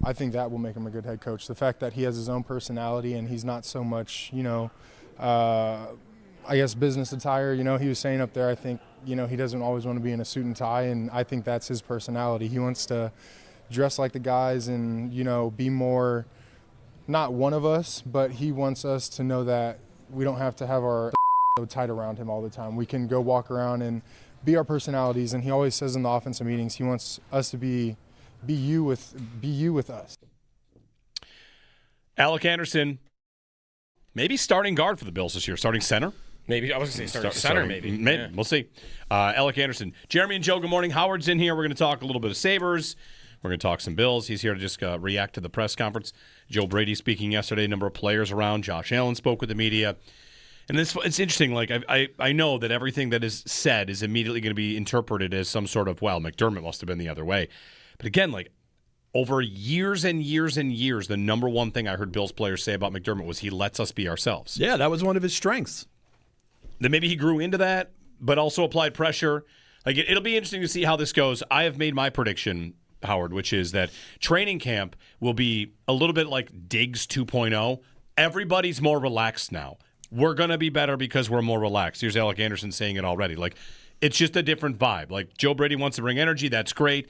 I think that will make him a good head coach. The fact that he has his own personality and he's not so much, I guess business attire. He was saying up there, I think, he doesn't always want to be in a suit and tie, and I think that's his personality. He wants to dress like the guys and, be more, not one of us, but he wants us to know that we don't have to have our tight around him all the time. We can go walk around and be our personalities, and he always says in the offensive meetings he wants us to be you with us. Alec Anderson, maybe starting guard for the Bills this year, starting center. Maybe. I was going to say starting center, maybe. Yeah. We'll see. Alec Anderson. Jeremy and Joe, good morning. Howard's in here. We're going to talk a little bit of Sabres. We're going to talk some Bills. He's here to just react to the press conference. Joe Brady speaking yesterday, a number of players around. Josh Allen spoke with the media. And it's interesting. Like I know that everything that is said is immediately going to be interpreted as some sort of, well, McDermott must have been the other way. But again, like over years and years and years, the number one thing I heard Bills players say about McDermott was he lets us be ourselves. Yeah, that was one of his strengths. Then maybe he grew into that, but also applied pressure. Like it'll be interesting to see how this goes. I have made my prediction, Howard, which is that training camp will be a little bit like Diggs 2.0. Everybody's more relaxed now. We're going to be better because we're more relaxed. Here's Alec Anderson saying it already. Like, it's just a different vibe. Like, Joe Brady wants to bring energy. That's great.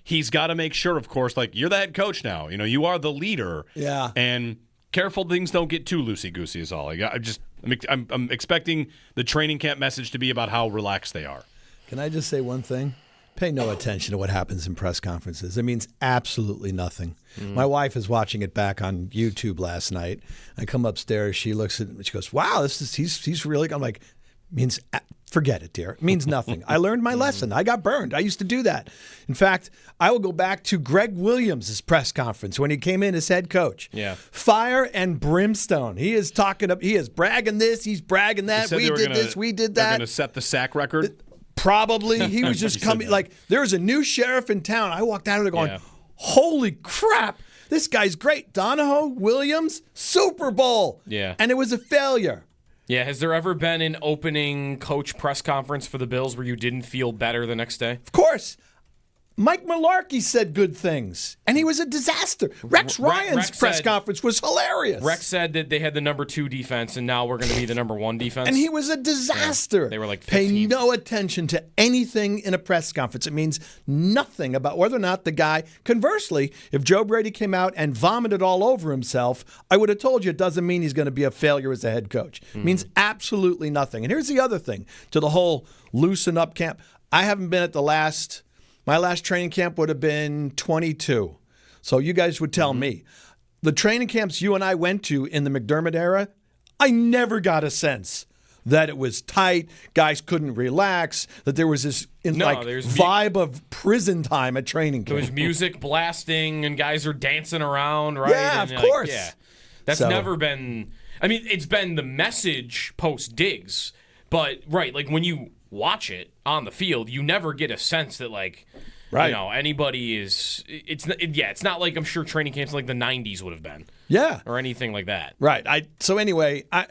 He's got to make sure, of course, like, you're the head coach now. You are the leader. Yeah. And careful things don't get too loosey-goosey is all. Like, I'm expecting the training camp message to be about how relaxed they are. Can I just say one thing? Pay no attention to what happens in press conferences. It means absolutely nothing. My wife is watching it back on YouTube last night. I come upstairs. She looks at it. She goes, "Wow, he's really." I'm like, forget it, dear. It means nothing. I learned my lesson. I got burned. I used to do that. In fact, I will go back to Greg Williams' press conference when he came in as head coach. Yeah, fire and brimstone. He is talking up. He is bragging this. He's bragging that. We did this. We did that. They're going to set the sack record. Probably. He was just coming like there was a new sheriff in town. I walked out of there going, holy crap, this guy's great. Donahoe, Williams, Super Bowl. Yeah. And it was a failure. Yeah. Has there ever been an opening coach press conference for the Bills where you didn't feel better the next day? Of course. Mike Mularkey said good things, and he was a disaster. Rex Ryan's press conference was hilarious. Rex said that they had the number 2 defense, and now we're going to be the number 1 defense. And he was a disaster. Yeah, they were like 15th. Pay no attention to anything in a press conference. It means nothing about whether or not the guy. Conversely, if Joe Brady came out and vomited all over himself, I would have told you it doesn't mean he's going to be a failure as a head coach. It means absolutely nothing. And here's the other thing to the whole loosen up camp. I haven't been at my last training camp would have been 22. So you guys would tell me. The training camps you and I went to in the McDermott era, I never got a sense that it was tight, guys couldn't relax, that there was this vibe of prison time at training camp. There was music blasting and guys are dancing around, right? Yeah, and of course. That's never been – I mean, it's been the message post-Diggs, but, right, like when you – watch it on the field, you never get a sense that anybody is. It's not like I'm sure training camps like the '90s would have been, or anything like that. Right. So anyway, I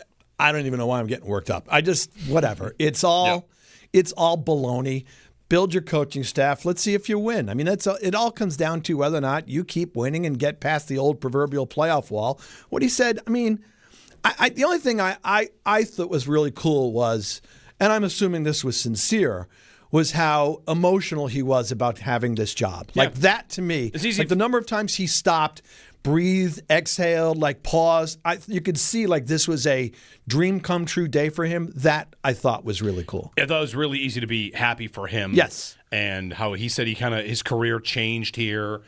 don't even know why I'm getting worked up. I just whatever. It's all baloney. Build your coaching staff. Let's see if you win. I mean, it all comes down to whether or not you keep winning and get past the old proverbial playoff wall. What he said. I mean, the only thing I thought was really cool was. And I'm assuming this was sincere, was how emotional he was about having this job. Yeah. Like that to me, it's easy. Like the number of times he stopped, breathed, exhaled, like paused. You could see like this was a dream come true day for him. That I thought was really cool. I thought it was really easy to be happy for him. Yes. And how he said his career changed here.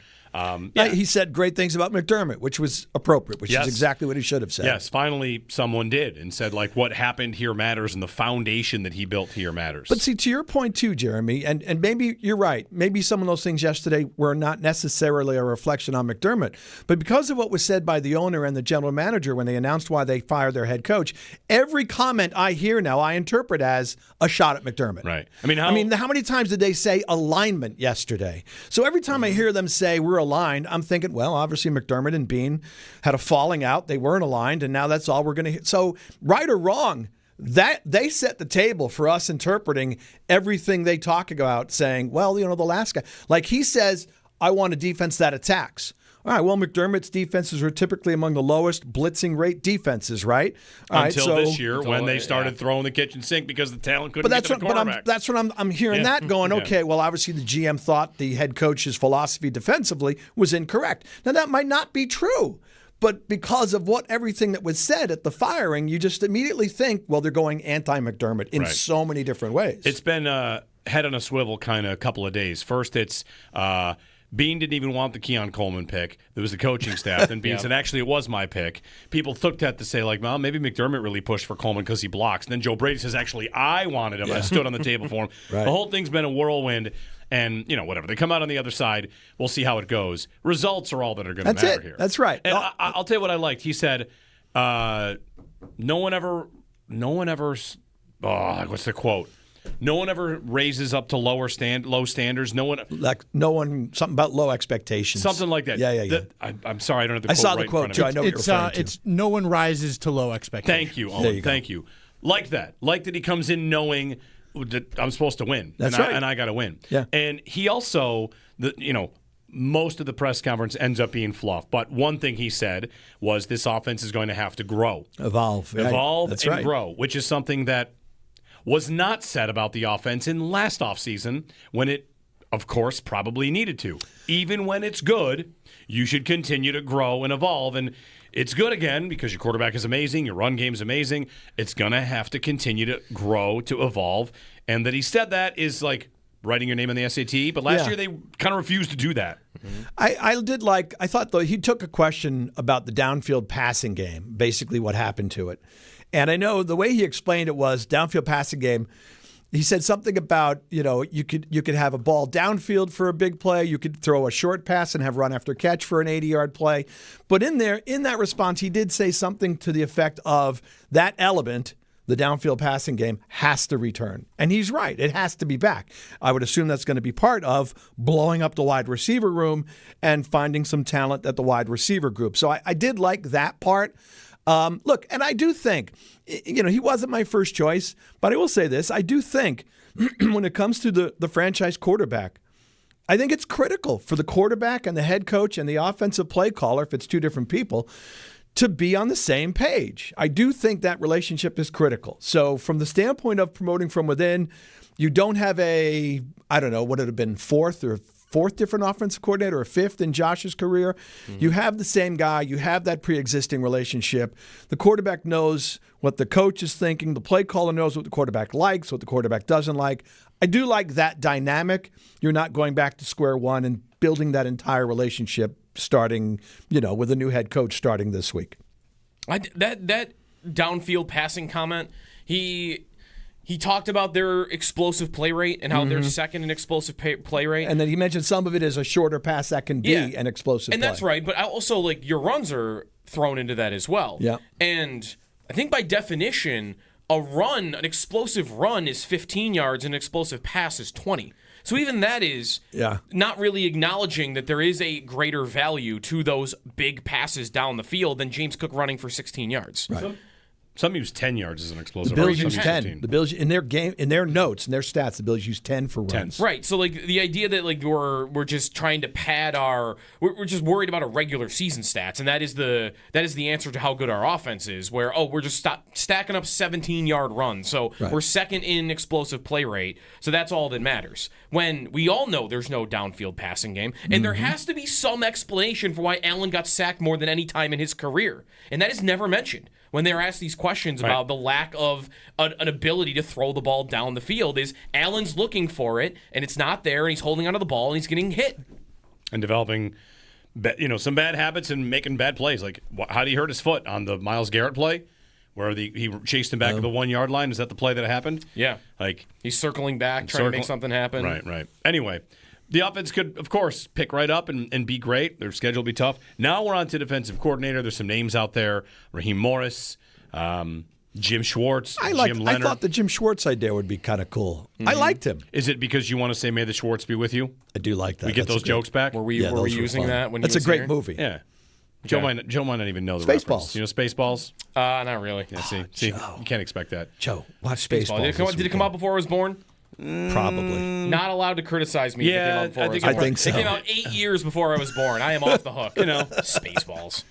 He said great things about McDermott, which was appropriate, which is exactly what he should have said. Yes, finally someone did and said, like, what happened here matters and the foundation that he built here matters. But see, to your point too, Jeremy, and maybe you're right. Maybe some of those things yesterday were not necessarily a reflection on McDermott. But because of what was said by the owner and the general manager when they announced why they fired their head coach, every comment I hear now I interpret as a shot at McDermott. Right. I mean, how many times did they say alignment yesterday? So every time I hear them say we're aligned, I'm thinking, well, obviously McDermott and Bean had a falling out. They weren't aligned, and now that's all we're going to hit. So right or wrong, that they set the table for us interpreting everything they talk about, saying, well, the last guy. Like he says, I want a defense that attacks. All right, well, McDermott's defenses are typically among the lowest blitzing rate defenses, right? All right, Until this year when they started throwing the kitchen sink because the talent couldn't get to the quarterback. That's what I'm hearing that going, okay, well, obviously the GM thought the head coach's philosophy defensively was incorrect. Now, that might not be true. But because of everything that was said at the firing, you just immediately think, well, they're going anti-McDermott in so many different ways. It's been head on a swivel kind of couple of days. First, it's Bean didn't even want the Keon Coleman pick. There was the coaching staff. Then Bean said, actually, it was my pick. People took that to say, like, well, maybe McDermott really pushed for Coleman because he blocks. And then Joe Brady says, actually, I wanted him. I stood on the table for him. Right. The whole thing's been a whirlwind. And, whatever. They come out on the other side. We'll see how it goes. Results are all that are going to matter here. That's right. And I'll tell you what I liked. He said, no one ever, what's the quote? No one ever raises up to low standards. No one, something about low expectations. Something like that. Yeah. I'm sorry, I don't have the quote. I saw the right quote, Joe. I know what you're referring to. It's no one rises to low expectations. Thank you, Owen. Thank you. Like that. Like that he comes in knowing that I'm supposed to win. That's right. And I got to win. Yeah. And he also, most of the press conference ends up being fluff. But one thing he said was this offense is going to have to grow. Evolve. Right? And grow, which is something that was not said about the offense in last offseason when it, of course, probably needed to. Even when it's good, you should continue to grow and evolve. And it's good again because your quarterback is amazing, your run game is amazing. It's going to have to continue to grow, to evolve. And that he said that is like writing your name on the SAT. But last year they kind of refused to do that. Mm-hmm. I thought, though, he took a question about the downfield passing game, basically what happened to it. And I know the way he explained it was downfield passing game. He said something about, you could have a ball downfield for a big play. You could throw a short pass and have run after catch for an 80-yard play. But in that response, he did say something to the effect of that element, the downfield passing game, has to return. And he's right. It has to be back. I would assume that's going to be part of blowing up the wide receiver room and finding some talent at the wide receiver group. So I did like that part. Look, and I do think, he wasn't my first choice, but I will say this. I do think when it comes to the franchise quarterback, I think it's critical for the quarterback and the head coach and the offensive play caller, if it's two different people, to be on the same page. I do think that relationship is critical. So from the standpoint of promoting from within, you don't have would it have been fourth different offensive coordinator or fifth in Josh's career. Mm-hmm. You have the same guy. You have that pre-existing relationship. The quarterback knows what the coach is thinking. The play caller knows what the quarterback likes, what the quarterback doesn't like. I do like that dynamic. You're not going back to square one and building that entire relationship starting, with a new head coach starting this week. That downfield passing comment, He talked about their explosive play rate and how they're second in explosive play rate. And then he mentioned some of it is a shorter pass that can be an explosive and play. That's right. But also, your runs are thrown into that as well. Yeah. And I think by definition, an explosive run is 15 yards and an explosive pass is 20. So even that is not really acknowledging that there is a greater value to those big passes down the field than James Cook running for 16 yards. Right. Some use 10 yards as an explosive. The Bills use 10. The Bills in their game, in their notes, in their stats, the Bills use 10 for runs. Right. So the idea that we're just trying to pad we're just worried about our regular season stats, and that is the answer to how good our offense is. Where we're just stacking up 17-yard runs, so we're second in explosive play rate. So that's all that matters. When we all know there's no downfield passing game, and there has to be some explanation for why Allen got sacked more than any time in his career, and that is never mentioned. When they're asked these questions about the lack of an ability to throw the ball down the field, is Allen's looking for it, and it's not there, and he's holding onto the ball, and he's getting hit. And developing some bad habits and making bad plays. Like, how did he hurt his foot on the Myles Garrett play? Where he chased him back to the 1 yard line? Is that the play that happened? Yeah. He's circling back, trying to make something happen. Right. Anyway, the offense could, of course, pick right up and be great. Their schedule will be tough. Now we're on to defensive coordinator. There's some names out there. Raheem Morris, Jim Schwartz, Jim Leonard. I thought the Jim Schwartz idea would be kind of cool. I liked him. Is it because you want to say, may the Schwartz be with you? I do like that. We get those jokes back? Were we using that when That's he was a great here? movie. Yeah. Joe might not even know the Spaceballs. reference. You know Spaceballs? Not really. Yeah, see, you can't expect that. Joe, watch Spaceballs. Did it come out before I was born? Probably. Not allowed to criticize me. Yeah, if it came out I before think so. It came out 8 years before I was born. I am off the hook. Spaceballs.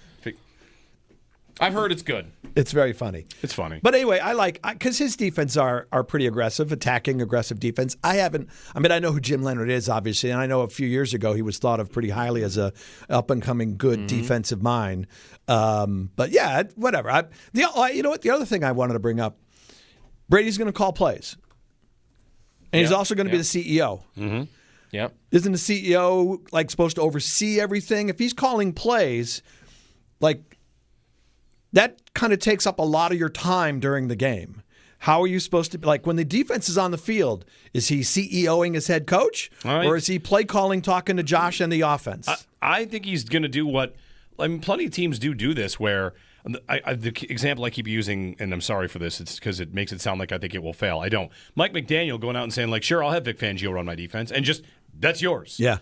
I've heard it's good. It's very funny. It's funny. But anyway, because his defense are pretty aggressive, attacking, aggressive defense. I know who Jim Leonard is, obviously, and I know a few years ago he was thought of pretty highly as a up-and-coming good defensive mind. But yeah, whatever. You know what? The other thing I wanted to bring up, Brady's going to call plays. And he's also going to be the CEO. Mm-hmm. Yep. Isn't the CEO supposed to oversee everything? If he's calling plays, that kind of takes up a lot of your time during the game. How are you supposed to when the defense is on the field? Is he CEOing his head coach, or is he play calling, talking to Josh and the offense? I think he's going to do what. Plenty of teams do this where. The example I keep using, and I'm sorry for this, it's because it makes it sound like I think it will fail. I don't. Mike McDaniel going out and saying, sure, I'll have Vic Fangio run my defense, and just, that's yours. Yeah.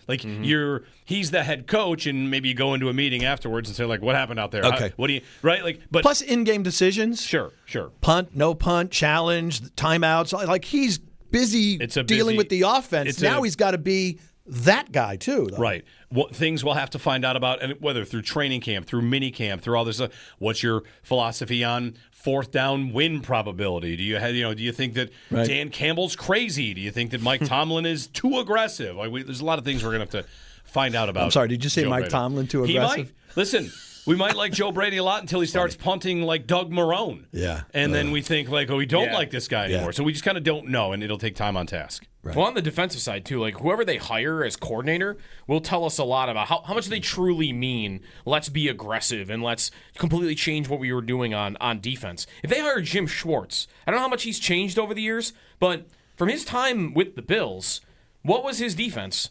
He's the head coach, and maybe you go into a meeting afterwards and say, what happened out there? Okay. What do you, right? But plus in-game decisions. Sure. Punt, no punt, challenge, timeouts. He's busy dealing with the offense. Now he's got to be that guy too, though. Right. What things we'll have to find out about, and whether through training camp, through mini camp, through all this stuff. What's your philosophy on fourth down win probability? Do you think that Dan Campbell's crazy? Do you think that Mike Tomlin is too aggressive? There's a lot of things we're gonna have to find out about. I'm sorry. Did you say Joe Mike Brady. Tomlin too aggressive? He might. Listen. We might like Joe Brady a lot until he starts punting like Doug Marrone. Yeah. And then we think we don't like this guy anymore. So we just kind of don't know, and it'll take time on task. Right. Well, on the defensive side, too, whoever they hire as coordinator will tell us a lot about how much they truly mean, let's be aggressive and let's completely change what we were doing on defense. If they hire Jim Schwartz, I don't know how much he's changed over the years, but from his time with the Bills, what was his defense?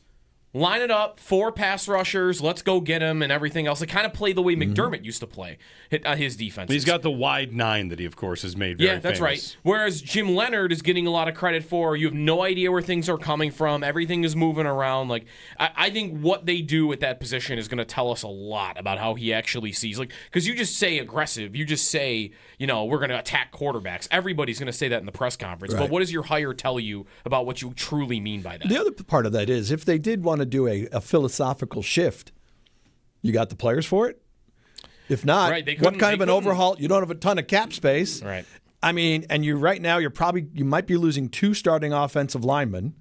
Line it up, 4 pass rushers, let's go get him, and everything else. They kind of play the way McDermott used to play his defense. He's got the wide 9 that he, of course, has made very famous. Yeah, that's right. Whereas Jim Leonard is getting a lot of credit for, you have no idea where things are coming from. Everything is moving around. I think what they do at that position is going to tell us a lot about how he actually sees. Because you just say aggressive. You just say, we're going to attack quarterbacks. Everybody's going to say that in the press conference. Right. But what does your hire tell you about what you truly mean by that? The other part of that is if they did want to do a philosophical shift, you got the players for it? If not, what kind of an overhaul? You don't have a ton of cap space. Right. And you right now you might be losing 2 starting offensive linemen.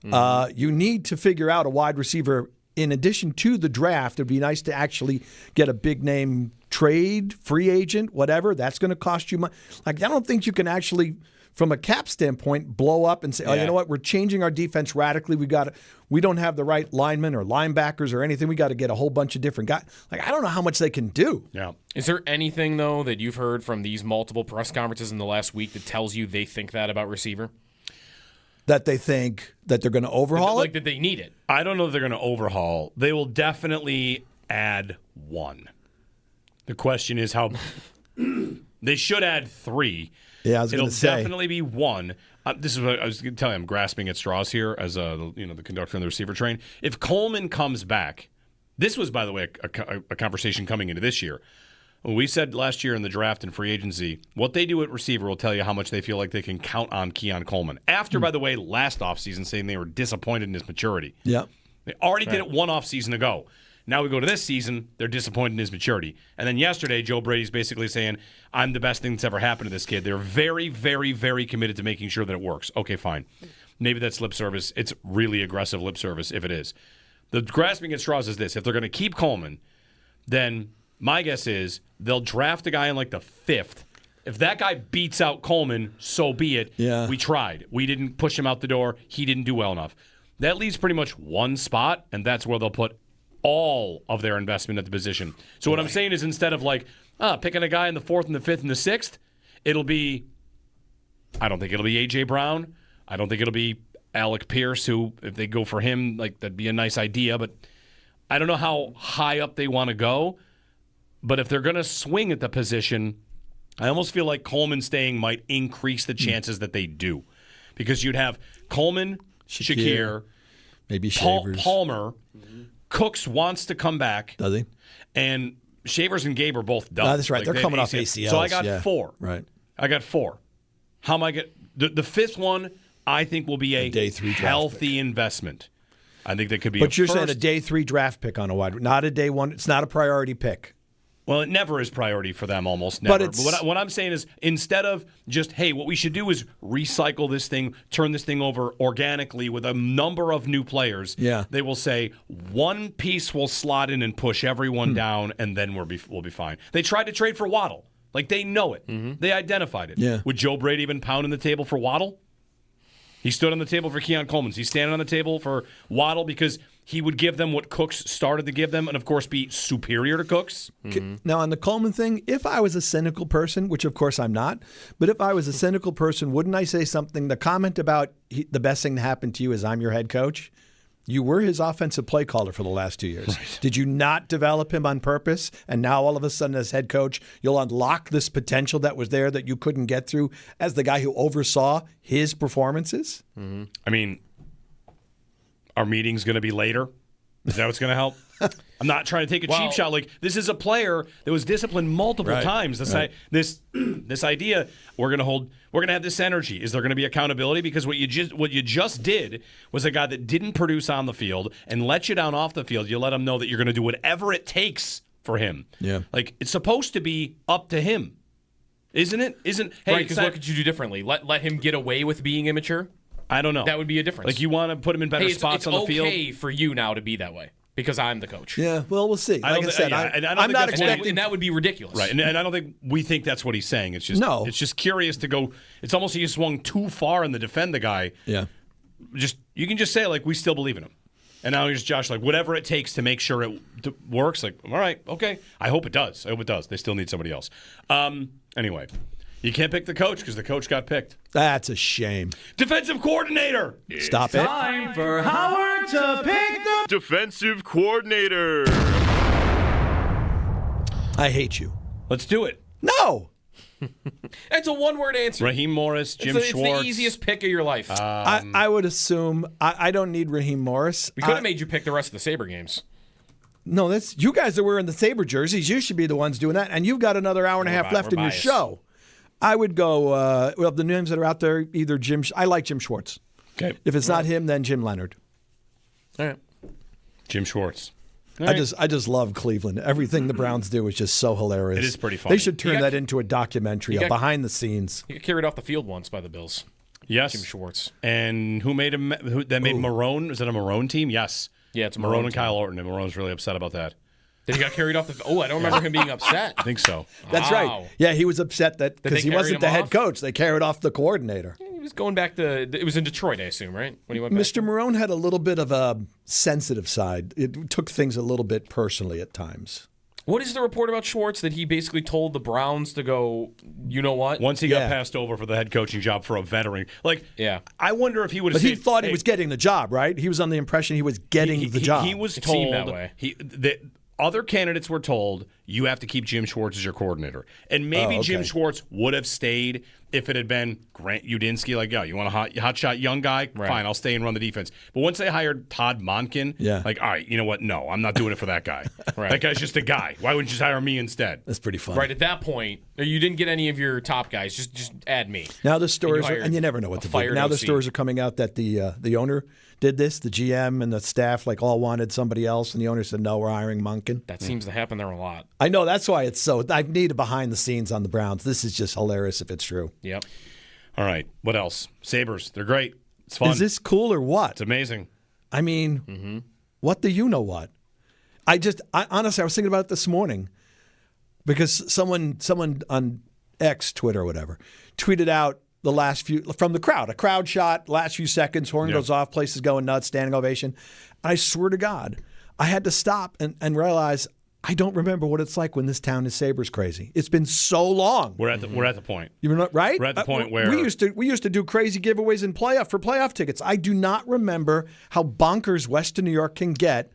You need to figure out a wide receiver in addition to the draft. It'd be nice to actually get a big name trade, free agent, whatever. That's going to cost you money. I don't think you can actually, from a cap standpoint, blow up and say, oh, you know what? We're changing our defense radically. We don't have the right linemen or linebackers or anything. We got to get a whole bunch of different guys. I don't know how much they can do. Yeah. Is there anything, though, that you've heard from these multiple press conferences in the last week that tells you they think that about receiver? That they think that they're going to overhaul it? That they need it. I don't know if they're going to overhaul. They will definitely add 1. The question is how they should add 3. Yeah, I was going to say. It'll definitely be 1. This is what I was going to tell you. I'm grasping at straws here as the conductor on the receiver train. If Coleman comes back, this was, by the way, a conversation coming into this year. We said last year in the draft and free agency, what they do at receiver will tell you how much they feel like they can count on Keon Coleman. After, by the way, last offseason saying they were disappointed in his maturity. Yeah. They already did it 1 offseason ago. Now we go to this season, they're disappointed in his maturity. And then yesterday, Joe Brady's basically saying, I'm the best thing that's ever happened to this kid. They're very, very, very committed to making sure that it works. Okay, fine. Maybe that's lip service. It's really aggressive lip service if it is. The grasping at straws is this. If they're going to keep Coleman, then my guess is they'll draft a guy in the 5th. If that guy beats out Coleman, so be it. Yeah. We tried. We didn't push him out the door. He didn't do well enough. That leaves pretty much 1 spot, and that's where they'll put all of their investment at the position. So what I'm saying is instead of picking a guy in the 4th and the 5th and the 6th, it'll be, I don't think it'll be A.J. Brown. I don't think it'll be Alec Pierce, who, if they go for him, that'd be a nice idea. But I don't know how high up they want to go. But if they're going to swing at the position, I almost feel like Coleman staying might increase the chances that they do. Because you'd have Coleman, Shakir, maybe Shavers. Palmer. Cooks wants to come back. Does he? And Shavers and Gabe are both done. No, that's right. They're coming off ACLs. So I got 4. Right. I got 4. How am I get the 5th one? I think will be a day 3 draft healthy investment. I think that could be. But you're saying a day 3 draft pick on a wide, not a day 1. It's not a priority pick. Well, it never is priority for them, almost never. But what I'm saying is, instead of just, hey, what we should do is recycle this thing, turn this thing over organically with a number of new players. Yeah. They will say one piece will slot in and push everyone down, and then we'll be fine. They tried to trade for Waddle. Like, they know it. They identified it. Yeah. Would Joe Brady been pounding the table for Waddle? He stood on the table for Keon Coleman. He's standing on the table for Waddle because he would give them what Cooks started to give them and, of course, be superior to Cooks. Now, on the Coleman thing, if I was a cynical person, which of course I'm not, but if I was a cynical person, wouldn't I say something? The comment about the best thing to happen to you is I'm your head coach. You were his offensive play caller for the last 2 years. Right. Did you not develop him on purpose? And now all of a sudden as head coach, you'll unlock this potential that was there that you couldn't get through as the guy who oversaw his performances? I mean, our meeting's going to be later. Is that what's going to help? I'm not trying to take a cheap shot. Like, this is a player that was disciplined multiple times. This idea, we're going to have this energy. Is there going to be accountability? Because what you just did was a guy that didn't produce on the field and let you down off the field. You let him know that you're going to do whatever it takes for him. Yeah. Like, it's supposed to be up to him, isn't it? Hey, right? Because what could you do differently? Let him get away with being immature? I don't know. That would be a difference. Like, you want to put him in better spots on the field. It's okay for you now to be that way because I'm the coach. Yeah, well, we'll see. Like I said, I'm not expecting. And that would be ridiculous. Right, and I don't think we think that's what he's saying. It's just It's just curious to go. It's almost he swung too far in the defend the guy. Yeah. You can just say, like, we still believe in him. And now here's Josh, like, whatever it takes to make sure it works. Like, all right, okay. I hope it does. They still need somebody else. Anyway. You can't pick the coach because the coach got picked. That's a shame. Defensive coordinator. Stop it. Time for Howard to pick the defensive coordinator. I hate you. Let's do it. No. It's a one-word answer. Raheem Morris, Jim Schwartz. It's the easiest pick of your life. I would assume I don't need Raheem Morris. We could have made you pick the rest of the Sabre games. No, that's you guys are wearing the Sabre jerseys. You should be the ones doing that. And you've got another hour and a half left in your show. I would go, the names that are out there, either Jim. I like Jim Schwartz. Okay. If it's not him, then Jim Leonard. All right. Jim Schwartz. I just love Cleveland. Everything the Browns do is just so hilarious. It is pretty funny. They should turn that into a documentary, a behind the scenes. He got carried off the field once by the Bills. Yes. Jim Schwartz. And who made him? That made Marone? Is it a Marone team? Yes. Yeah, it's a Marone and Kyle Orton, and Marone's really upset about that. That he got carried off the. Oh, I don't remember him being upset. I think so. That's right. Yeah, he was upset that because he wasn't the head coach. They carried off the coordinator. He was going back to. It was in Detroit, I assume, right? When he went back. Mr. Marone had a little bit of a sensitive side. It took things a little bit personally at times. What is the report about Schwartz that he basically told the Browns to go, you know what? Once he got passed over for the head coaching job for a veteran. I wonder if he would have said. But he thought he was getting the job, right? He was on the impression he was getting the job. He was told. It seemed that way. Other candidates were told, you have to keep Jim Schwartz as your coordinator. And maybe Jim Schwartz would have stayed if it had been Grant Udinsky. Like, you want a hotshot young guy? Right. Fine, I'll stay and run the defense. But once they hired Todd Monken, like, all right, you know what? No, I'm not doing it for that guy. Right. That guy's just a guy. Why wouldn't you just hire me instead? That's pretty fun. Right, at that point, you didn't get any of your top guys. Just add me. Now the stories and you never know what to do. Now the stories are coming out that the owner did this, the GM and the staff all wanted somebody else, and the owner said, no, we're hiring Monken. That seems to happen there a lot. I know, that's why it's so. I need a behind the scenes on the Browns. This is just hilarious if it's true. Yep. All right, what else? Sabres, they're great. It's fun. Is this cool or what? It's amazing. I mean, what do you know what? Honestly, I was thinking about it this morning because someone on X, Twitter or whatever, tweeted out the last few from the crowd. A crowd shot, last few seconds, horn goes off, place is going nuts, standing ovation. And I swear to God, I had to stop and realize I don't remember what it's like when this town is Sabres crazy. It's been so long. We're at the point. You're not right. We're at the point where we used to do crazy giveaways in playoff tickets. I do not remember how bonkers Western New York can get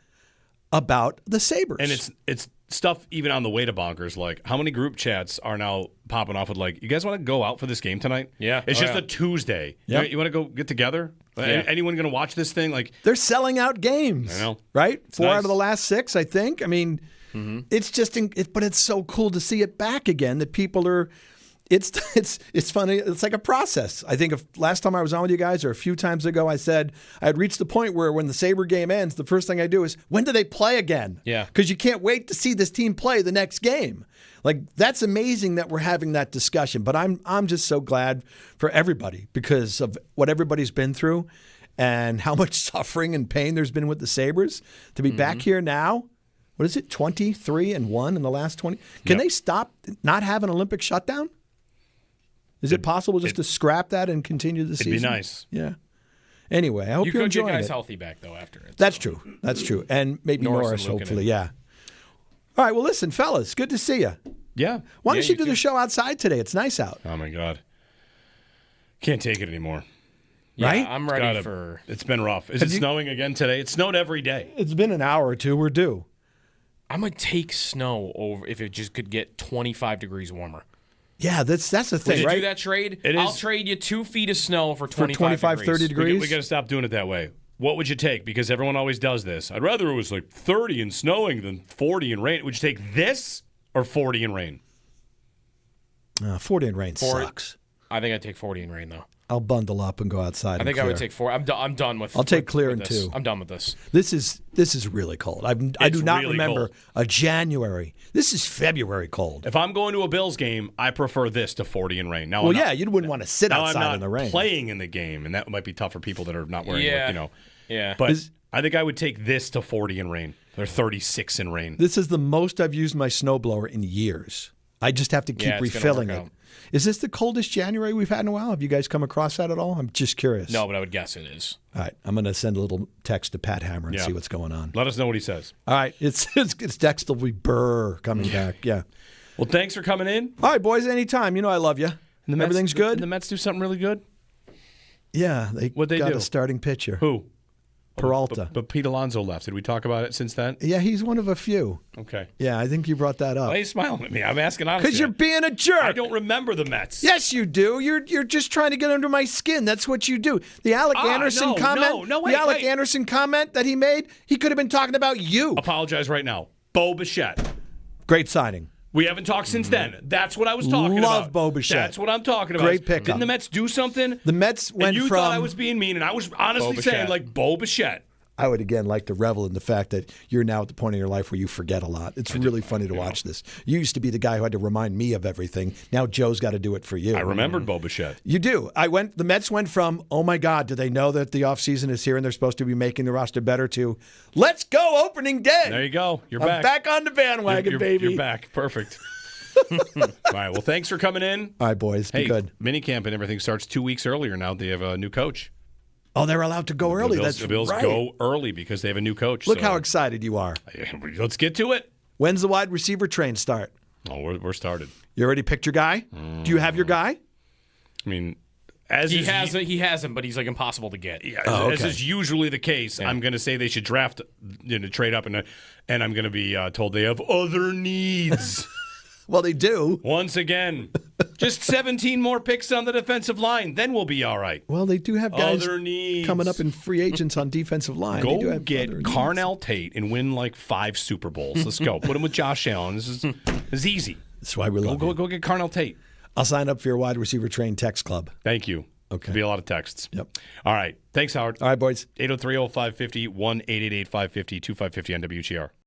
about the Sabres. And it's stuff even on the way to bonkers. Like, how many group chats are now popping off with like, you guys want to go out for this game tonight? Yeah, it's just a Tuesday. Yep. You want to go get together? Yeah. Anyone going to watch this thing? Like, they're selling out games. I know, right? 4 out of the last 6, I think. I mean, it's just, but it's so cool to see it back again. That people are. It's funny. It's like a process. I think if last time I was on with you guys, or a few times ago, I said I had reached the point where when the Sabre game ends, the first thing I do is, when do they play again? Yeah. Because you can't wait to see this team play the next game. Like, that's amazing that we're having that discussion. But I'm just so glad for everybody because of what everybody's been through and how much suffering and pain there's been with the Sabres. To be back here now, what is it, 23-1 in the last 20? Can they stop not have an Olympic shutdown? Is it possible just to scrap that and continue the season? It'd be nice. Yeah. Anyway, I hope You you're could get enjoying guys it. healthy back, though, after it. That's true. That's true. And maybe Norris and Luukkonen. hopefully, yeah. All right, well, listen, fellas, good to see you. Yeah. Why Yeah, don't you do too. the show outside today? It's nice out. Oh, my God. Can't take it anymore. Yeah, Right? I'm ready for... It's been rough. Is it snowing again today? It snowed every day. It's been an hour or two. We're due. I'm going to take snow over if it just could get 25 degrees warmer. Yeah, that's the Would thing, you right? do that trade? It I'll is- trade you 2 feet of snow for For 25 30 degrees? We got to stop doing it that way. What would you take? Because everyone always does this. I'd rather it was like 30 and snowing than 40 and rain. Would you take this or 40 and rain? 40 and rain sucks. I think I'd take 40 in rain, though. I'll bundle up and go outside. I think I would take 4. I'm done with I'll take with- clear with in this. 2. I'm done with this. This is really cold. I do It's not really remember cold. a January. This is February cold. If I'm going to a Bills game, I prefer this to 40 and rain. Now, Well, I'm not- yeah, you wouldn't want to sit now I'm outside not in the rain. playing in the game, and that might be tough for people that are not wearing, Yeah. Yeah. But I think I would take this to 40 and rain or 36 in rain. This is the most I've used my snowblower in years. I just have to keep Yeah, it's gonna refilling work it. out. Is this the coldest January we've had in a while? Have you guys come across that at all? I'm just curious. No, but I would guess it is. All right, I'm going to send a little text to Pat Hammer and Yeah. see what's going on. Let us know what he says. All right, it's Dexter Burr coming back. Yeah. Well, thanks for coming in. All right, boys, anytime. You know I love you. And the Mets- Everything's good? The Mets do something really good. Yeah, What'd they got do? a starting pitcher. Who? Peralta. But Pete Alonso left. Did we talk about it since then? Yeah, he's one of a few. Okay. Yeah, I think you brought that Why are up. you smiling at me? I'm asking honestly. Because you're being a jerk. I don't remember the Mets. Yes, you do. You're just trying to get under my skin. That's what you do. The Alec Anderson no, comment. no, wait, the Alec wait. Anderson comment that he made. He could have been talking about you. Apologize right now. Bo Bichette. Great signing. We haven't talked since then. That's what I was talking about. Love Bo Bichette. That's what I'm talking about. Great pickup. Didn't the Mets do something? The Mets went and you from. thought I was being mean, and I was honestly Bo saying, Bichette. like, Bo Bichette. I would again like to revel in the fact that you're now at the point in your life where you forget a lot. It's really funny to watch this. You used to be the guy who had to remind me of everything. Now Joe's got to do it for you. I remembered Bo Bichette. You do. The Mets went from, oh my God, do they know that the offseason is here and they're supposed to be making the roster better, to let's go opening day. There you go. You're I'm back on the bandwagon, baby. You're back. Perfect. All right. Well, thanks for coming in. All right, boys. Be Hey, good. minicamp and everything starts 2 weeks earlier now. They have a new coach. Oh, they're allowed to go early. That's The Bills right. go early because they have a new coach. Look so- how excited you are. Let's get to it. When's the wide receiver train start? Oh, we're started. You already picked your guy? Do you have your guy? I mean, as He is, has him, but he's like impossible to get. Yeah, Oh, as okay. is usually the case, I'm going to say they should draft, trade up, and I'm going to be told they have other needs. Well, they do. Once again, just 17 more picks on the defensive line, then we'll be all right. Well, they do have guys Other needs. coming up in free agents on defensive line. They do Go have get other needs. Carnell Tate and win like 5 Super Bowls. Let's go. Put him with Josh Allen. This is easy. That's why we love you. Go get Carnell Tate. I'll sign up for your wide receiver train text club. Thank you. Okay. There'll be a lot of texts. Yep. All right. Thanks, Howard. All right, boys. 803-0550, 1-888-550-2550 on WGR.